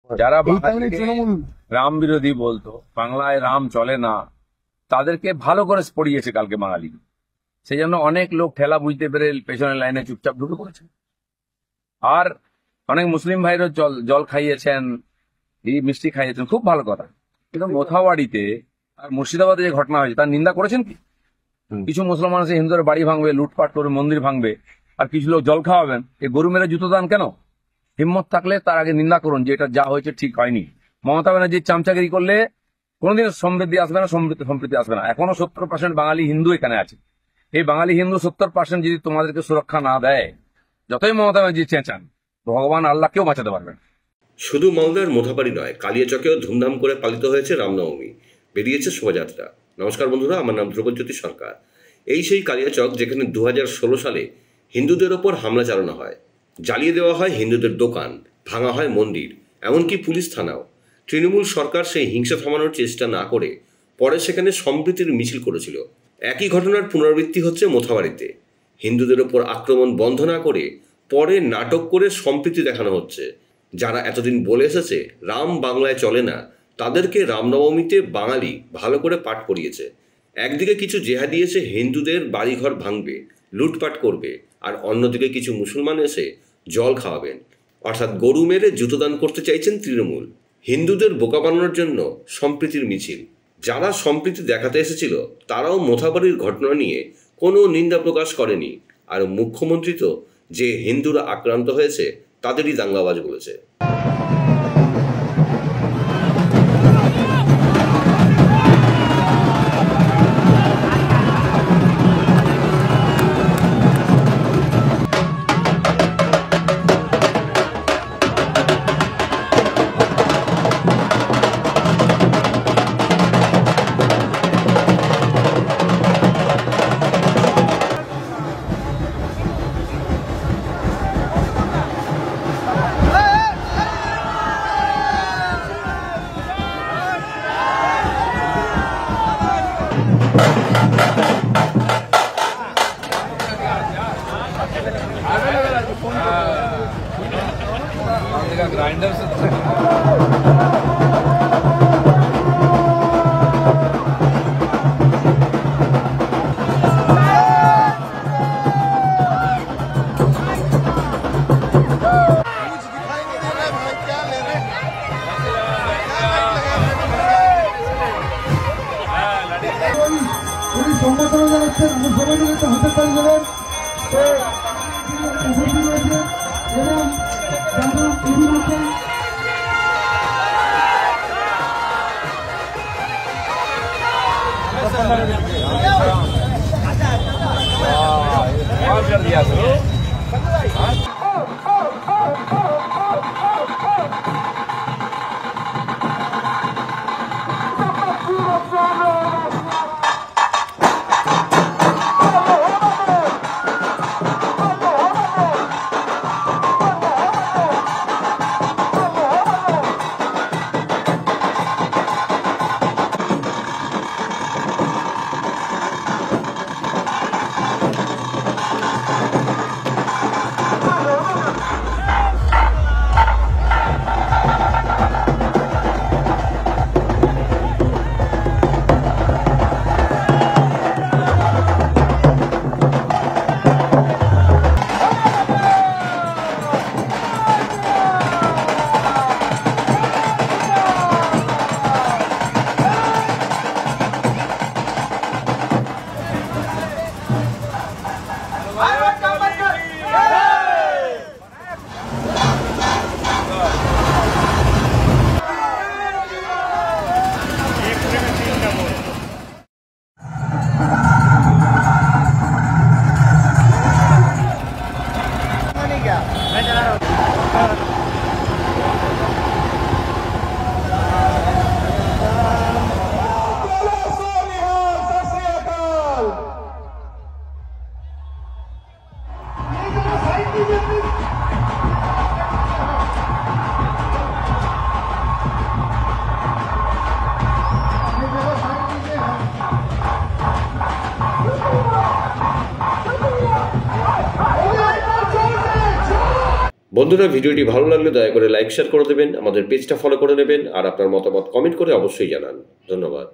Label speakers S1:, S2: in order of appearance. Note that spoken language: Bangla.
S1: যারা
S2: এই কারণে
S1: বাঙালিকে
S2: তৃণমূল
S1: রাম বিরোধী বলতো, বাংলায় রাম চলে না, তাদেরকে ভালো করে পড়িয়েছে কালকে বাঙালি। সেই জন্য অনেক লোক ঠেলা বুঝতে পেরে পেছনের লাইনে চুপচাপ ঢুকে পড়েছে। আর অনেক মুসলিম ভাইরও জল জল খাইয়েছেন, এই মিষ্টি খাইয়েছেন, খুব ভালো কথা। কিন্তু মোথাবাড়িতে আর মুর্শিদাবাদে যে ঘটনা হয়েছে তার নিন্দা করেছেন কি? কিছু মুসলমান আছে হিন্দুদের বাড়ি ভাঙবে, লুটপাট করে মন্দির ভাঙবে, আর কিছু লোক জল খাওয়াবেন। এই গরু মেরে জুতো দান কেন? হিম্মত থাকলে তার আগে নিন্দা করুন যে এটা যা হয়েছে ঠিক হয়নি। মমতা ব্যানার্জির চামচাগিরি করলে কোনোদিন সমৃদ্ধি আসবে না, সম্প্রীতি আসবে না। এখনো 70% বাঙালি হিন্দু এখানে আছে। এই বাঙালি হিন্দু 70% যদি তোমাদেরকে সুরক্ষা না দেয়, যতই মমতা ব্যানার্জি চেঁচান, ভগবান আল্লাহকেও বাঁচাতে পারবেন।
S3: শুধু মালদার মোথাবাড়ি নয়, কালিয়াচকেও ধুমধাম করে পালিত হয়েছে রামনবমী। বেরিয়েছে শোভাযাত্রা। নমস্কার বন্ধুরা, আমার নাম ধ্রুবজ্যোতি সরকার। এই সেই কালিয়াচক যেখানে 2016 সালে হিন্দুদের ওপর হামলা চালানো হয়, জ্বালিয়ে দেওয়া হয় হিন্দুদের দোকান, ভাঙা হয় মন্দির, এমনকি পুলিশ থানাও। তৃণমূল সরকার সেই হিংসা থামানোর চেষ্টা না করে পরে সেখানে সম্প্রীতির মিছিল করেছিল। একই ঘটনার পুনরাবৃত্তি হচ্ছে মোথাবাড়িতে। হিন্দুদের ওপর আক্রমণ বন্ধ না করে পরে নাটক করে সম্প্রীতি দেখানো হচ্ছে। যারা এতদিন বলে এসেছে রাম বাংলায় চলে না, তাদেরকে রামনবমীতে বাঙালি ভালো করে পাঠ পড়িয়েছে। একদিকে কিছু জেহাদি এসে হিন্দুদের বাড়িঘর ভাঙবে, লুটপাট করবে, আর অন্যদিকে কিছু মুসলমান এসে জল খাওয়াবেন, অর্থাৎ গরু মেরে জুতোদান করতে চাইছেন তৃণমূল। হিন্দুদের বোকা বানানোর জন্য সম্প্রীতির মিছিল। যারা সম্প্রীতি দেখাতে এসেছিল তারাও মোথাবাড়ির ঘটনা নিয়ে কোনো নিন্দা প্রকাশ করেনি। আর মুখ্যমন্ত্রী তো যে হিন্দুরা আক্রান্ত হয়েছে তাদেরই দাঙ্গাবাজ বলেছে।
S1: ग्राइंडर से
S2: সংগঠন জানাচ্ছেন, আমি সবাই মিলে হাতে তালি দেবেন এবং যারা এদিন আছেন
S1: कर दिया
S3: বন্ধুরা, ভিডিওটি ভালো লাগলে দয়া করে লাইক শেয়ার করে দেবেন, আমাদের পেজটা ফলো করে নেবেন আর আপনার মতামত কমেন্ট করে অবশ্যই জানান। ধন্যবাদ।